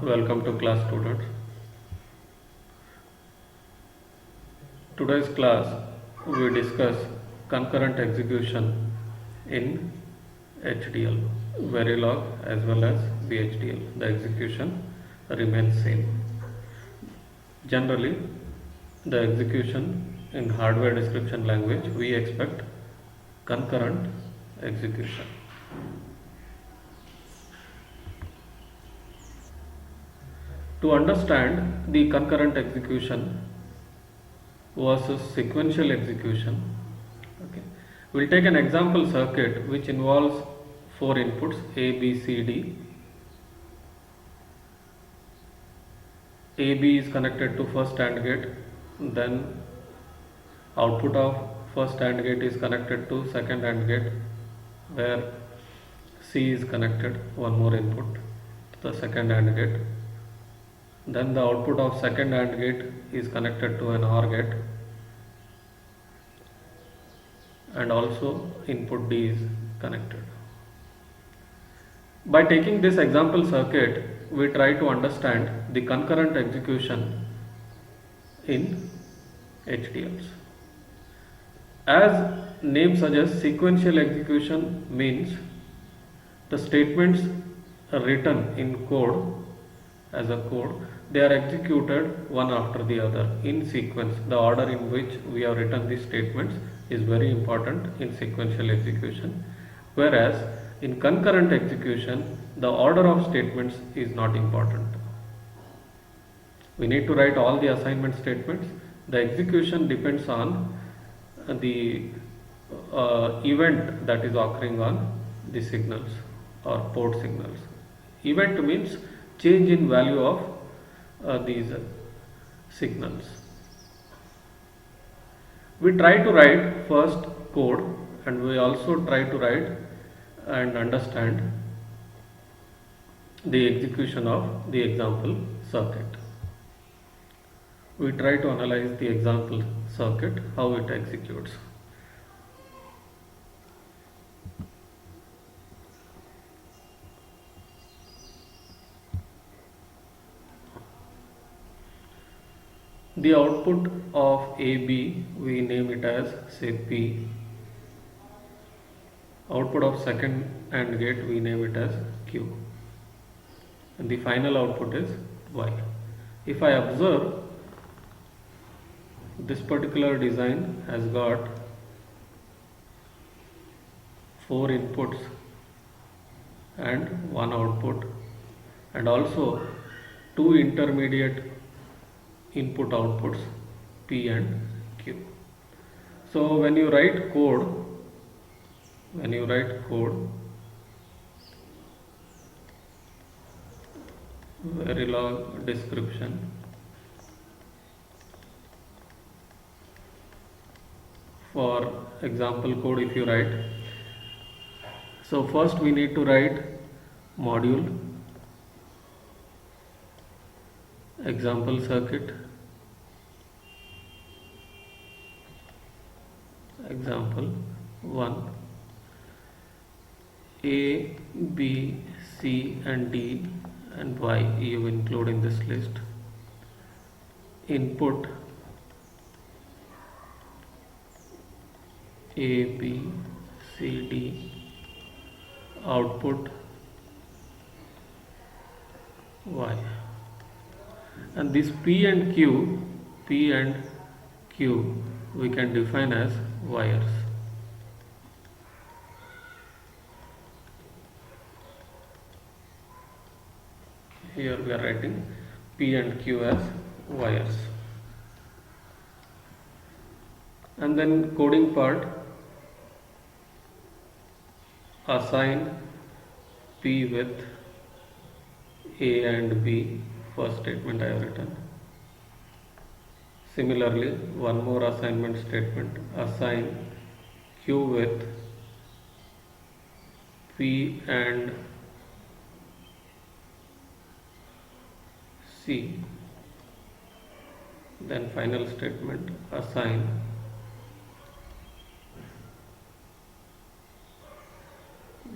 Welcome to class students. Today's class we discuss concurrent execution in HDL, Verilog as well as VHDL. The execution remains same. Generally, the execution in hardware description language we expect concurrent execution. To understand the concurrent execution versus sequential execution, okay, we'll take an example circuit which involves four inputs A, B, C, D. AB is connected to first AND gate, then output of first AND gate is connected to second AND gate, where C is connected, one more input, to the second AND gate. Then the output of second AND gate is connected to an OR gate, and also input D is connected. By taking this example circuit, we try to understand the concurrent execution in HDLs. As name suggests, sequential execution means the statements are written in code as a code, they are executed one after the other in sequence. The order in which we have written these statements is very important in sequential execution, whereas in concurrent execution the order of statements is not important. We need to write all the assignment statements. The execution depends on the event that is occurring on the signals or port signals. Event means change in value of these signals. We try to write first code, and we also try to write and understand the execution of the example circuit. We try to analyze the example circuit, how it executes. The output of AB, we name it as say P. Output of second AND gate, we name it as Q. And the final output is Y. If I observe, this particular design has got four inputs and one output, and also two intermediate input outputs P and Q. So when you write code, Verilog description, for example code, if you write, so first we need to write module, example circuit, example 1, A, B, C and D and Y you include in this list. Input A, B, C, D, output Y. And this P and Q we can define as wires. Here we are writing P and Q as wires. And then coding part, assign P with A and B, first statement I have written. Similarly, one more assignment statement, assign Q with P and C. Then final statement, assign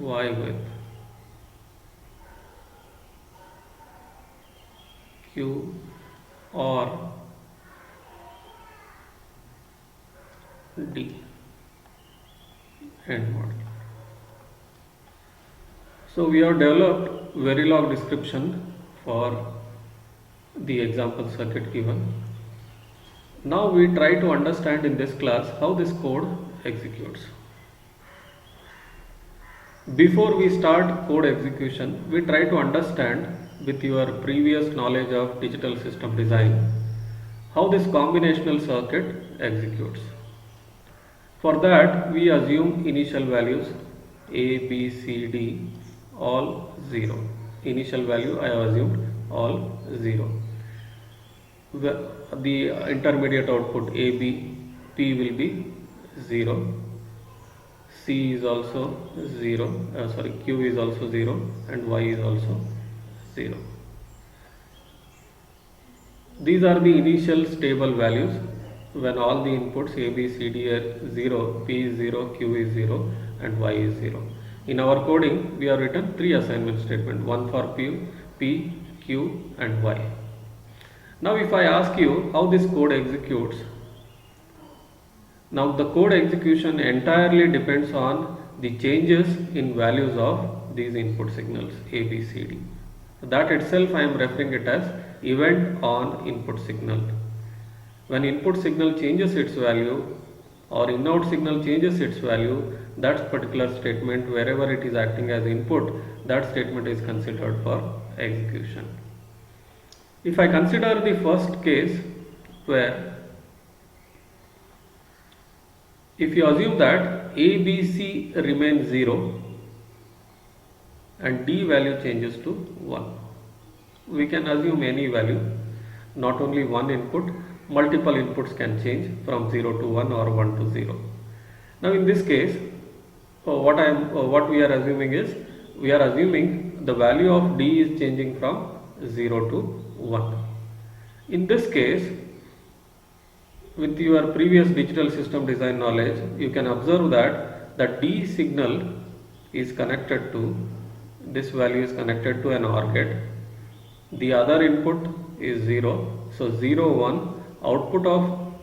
Y with Q, or D. End model. So we have developed Verilog description for the example circuit given. Now we try to understand in this class how this code executes. Before we start code execution, we try to understand with your previous knowledge of digital system design how this combinational circuit executes. For that, we assume initial values A, B, C, D all 0. Initial value I have assumed all 0. The intermediate output A, B, P will be 0. C is also 0, Q is also 0, and Y is also 0. These are the initial stable values when all the inputs A, B, C, D are 0, P is 0, Q is 0, and Y is 0. In our coding, we have written 3 assignment statements, one for P, Q, and Y. Now if I ask you how this code executes, now the code execution entirely depends on the changes in values of these input signals A, B, C, D. That itself I am referring it as event on input signal. When input signal changes its value or in-out signal changes its value, that particular statement, wherever it is acting as input, that statement is considered for execution. If I consider the first case where if you assume that A, B, C remains 0 and D value changes to 1, we can assume any value, not only one input, multiple inputs can change from 0 to 1 or 1 to 0. Now in this case, what we are assuming is, we are assuming the value of D is changing from 0 to 1. In this case, with your previous digital system design knowledge, you can observe that the D signal is connected to, this value is connected to an OR gate. The other input is 0. So 0, 1, output of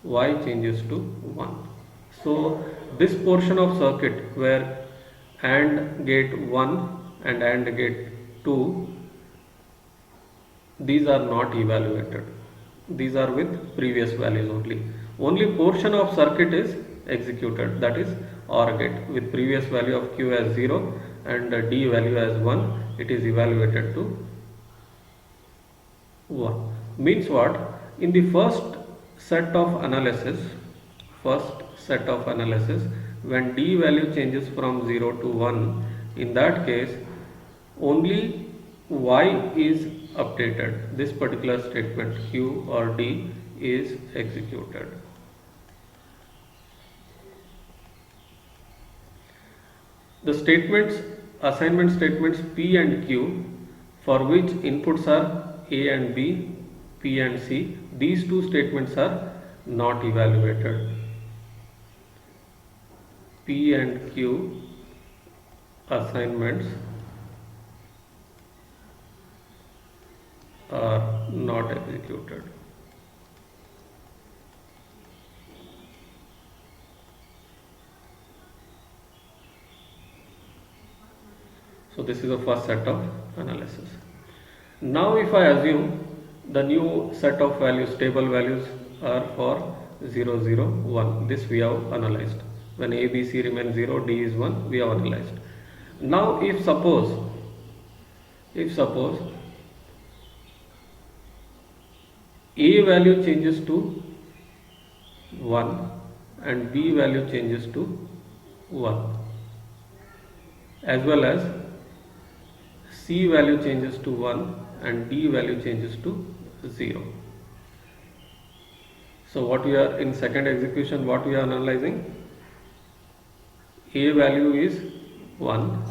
Y changes to 1. So this portion of circuit where AND gate 1 and AND gate 2, these are not evaluated. These are with previous values only. Only portion of circuit is executed, that is OR gate with previous value of Q as 0 and D value as 1, it is evaluated to 1. Means what? In the first set of analysis, when D value changes from 0 to 1, in that case only Y is updated. This particular statement Q or D is executed. The statements, assignment statements P and Q, for which inputs are A and B, P and C, these two statements are not evaluated. P and Q assignments are not executed. So this is the first set of analysis. Now if I assume the new set of values, stable values are for 0, 0, 1, this we have analyzed. When A, B, C remain 0, D is 1, we have analyzed. Now if suppose A value changes to 1 and B value changes to 1, as well as C value changes to 1 and D value changes to 0. So what we are in second execution, what we are analyzing? A value is 1,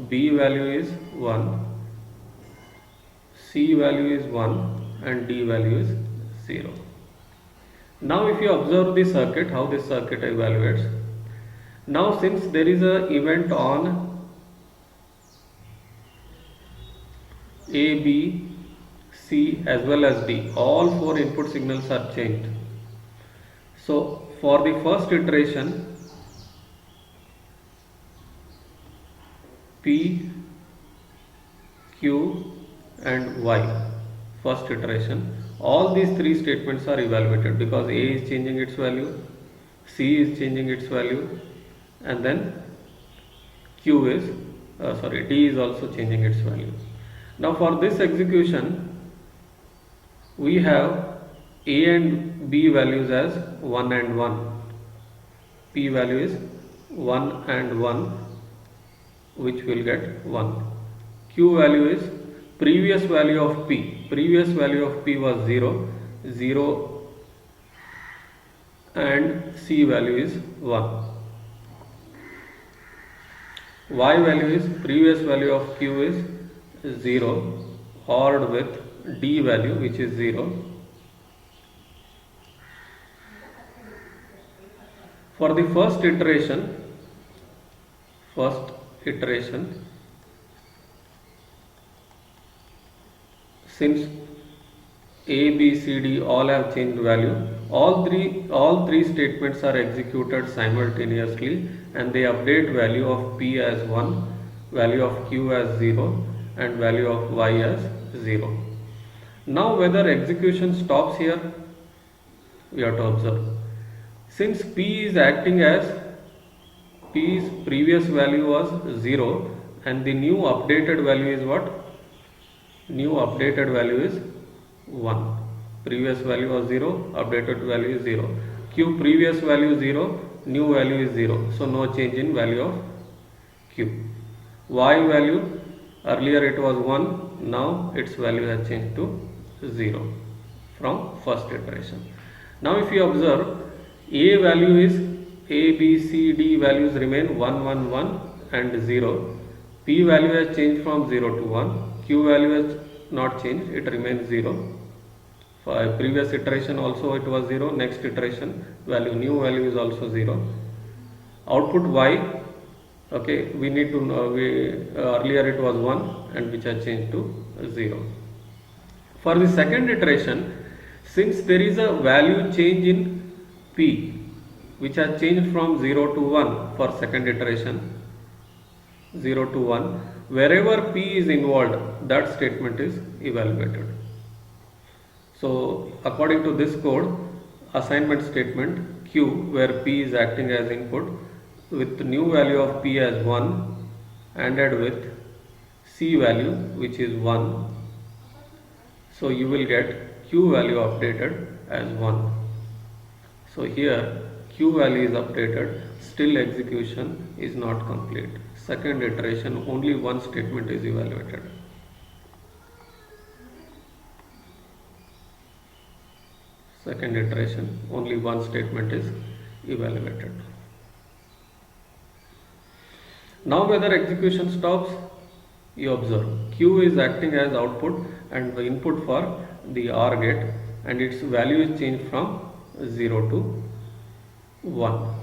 B value is 1, C value is 1 and D value is 0. Now if you observe the circuit, how this circuit evaluates. Now since there is a event on A, B, C as well as D, all four input signals are changed. So for the first iteration, P, Q and Y, first iteration, all these three statements are evaluated because A is changing its value, C is changing its value, and then Q is D is also changing its value. Now for this execution, we have A and B values as 1 and 1. P value is 1 and 1, which will get 1. Q value is previous value of P. Previous value of P was 0, 0, and C value is 1. Y value is previous value of Q is 0 ORed with D value, which is 0. For the first iteration, since A, B, C, D all have changed value, all three statements are executed simultaneously and they update value of P as 1, value of Q as 0 and value of Y as 0. Now whether execution stops here, we have to observe. Since P is acting as P's previous value was 0 and the new updated value is what? New updated value is 1. Previous value was 0, updated value is 0. Q previous value 0, new value is 0. So no change in value of Q. Y value, earlier it was 1, now its value has changed to 0 from first iteration. Now if you observe, A value is A, B, C, D values remain 1, 1, 1 and 0. P value has changed from 0 to 1. Q value has not changed, it remains 0. For previous iteration also it was 0, next iteration new value is also 0. Output Y, okay, we need to know, earlier it was 1 and which has changed to 0. For the second iteration, since there is a value change in P which has changed from 0 to 1 for second iteration, 0 to 1, wherever P is involved, that statement is evaluated. So according to this code, assignment statement Q, where P is acting as input, with new value of P as 1 ANDed with C value which is 1. So you will get Q value updated as 1. So here Q value is updated, still execution is not complete. Second iteration, only one statement is evaluated. Second iteration, only one statement is evaluated. Now whether execution stops, you observe Q is acting as output and the input for the OR gate, and its value is changed from 0 to 1.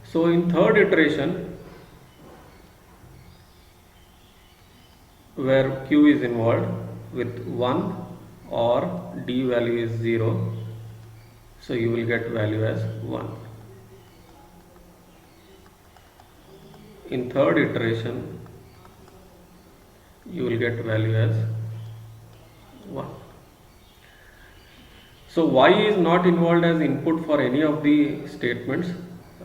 So in third iteration, where Q is involved with 1 or D value is 0, so you will get value as 1. In third iteration, you will get value as 1. So Y is not involved as input for any of the statements.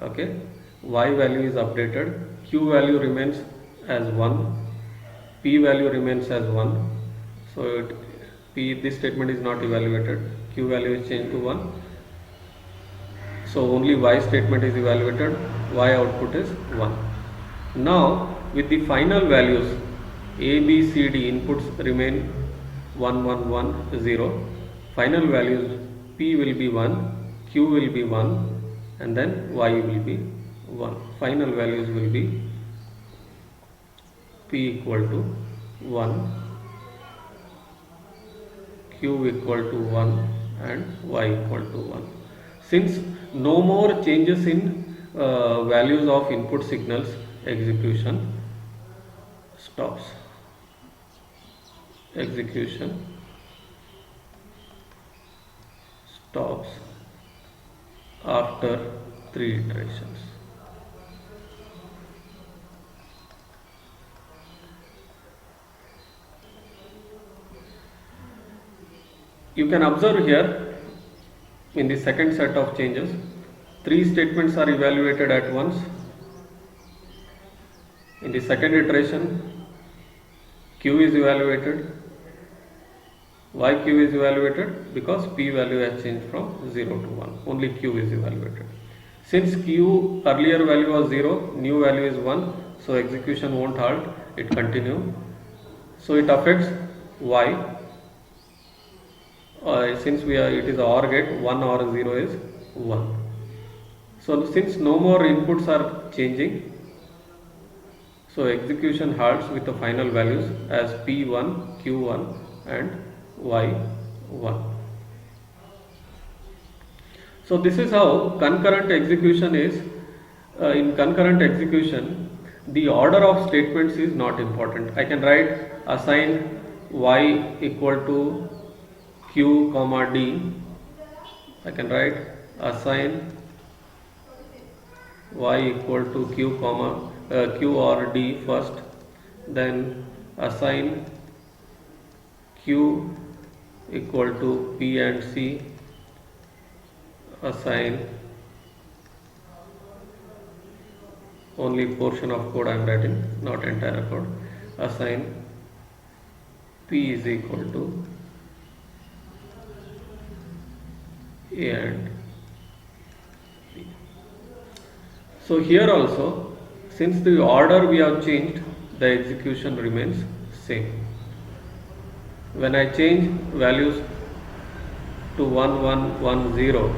Okay, Y value is updated, Q value remains as 1, P value remains as 1. So this statement is not evaluated, Q value is changed to 1. So only Y statement is evaluated, Y output is 1. Now with the final values A, B, C, D inputs remain 1, 1, 1, 0. Final values P will be 1, Q will be 1 and then Y will be 1. Final values will be P equal to 1, Q equal to 1 and Y equal to 1. Since no more changes in values of input signals, execution stops. execution stops after 3 iterations. You can observe here in the second set of changes, 3 statements are evaluated at once. In the second iteration, Q is evaluated. Why Q is evaluated? Because P value has changed from 0 to 1. Only Q is evaluated. Since Q earlier value was 0, new value is 1, so execution won't halt, it continues. So it affects Y. Since it is a OR gate, 1 or 0 is 1. So since no more inputs are changing, so execution halts with the final values as P1, Q1 and Y1. So this is how concurrent execution is. In concurrent execution, the order of statements is not important. I can write assign Y equal to Q comma D. I can write assign Y equal to Q comma Q or D first, then assign Q equal to P and C, assign only portion of code I am writing, not entire code, assign P is equal to A and B. So here also, since the order we have changed, the execution remains same. When I change values to 1, 1, 1, 0,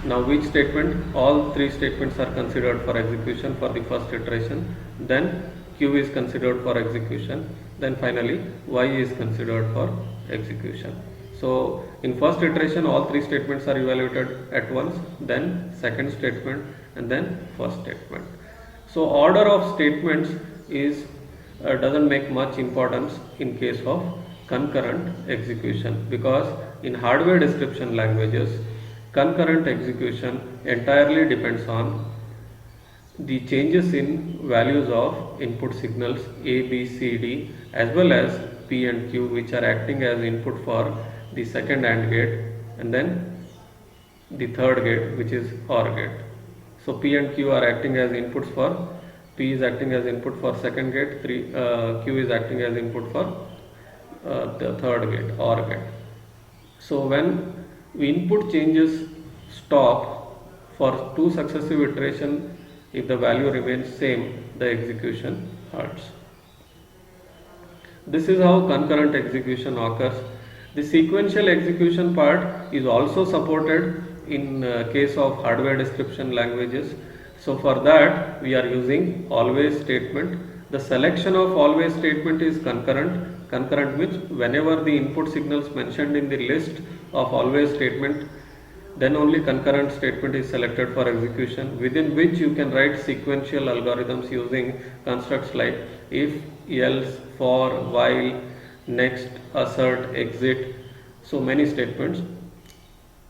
now which statement? All 3 statements are considered for execution for the first iteration, then Q is considered for execution, then finally Y is considered for execution. So in first iteration all 3 statements are evaluated at once, then second statement and then first statement. So order of statements is doesn't make much importance in case of concurrent execution, because in hardware description languages concurrent execution entirely depends on the changes in values of input signals A, B, C, D as well as P and Q, which are acting as input for the second AND gate and then the third gate, which is OR gate. So P and Q are acting as inputs for, P is acting as input for second gate, Q is acting as input for the third gate, OR gate. So when input changes stop for 2 successive iterations, if the value remains same, the execution halts. This is how concurrent execution occurs. The sequential execution part is also supported in case of hardware description languages. So for that we are using always statement. The selection of always statement is concurrent. Concurrent means whenever the input signals mentioned in the list of always statement, then only concurrent statement is selected for execution, within which you can write sequential algorithms using constructs like if, else, for, while, next, assert, exit, so many statements.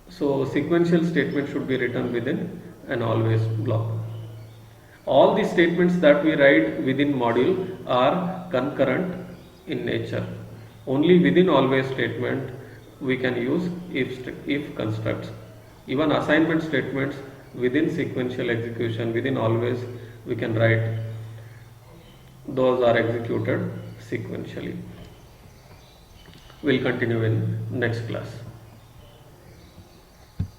So sequential statement should be written within an always block. All the statements that we write within module are concurrent in nature. Only within always statement we can use if constructs. Even assignment statements within sequential execution, within always, we can write, those are executed sequentially. We'll continue in next class.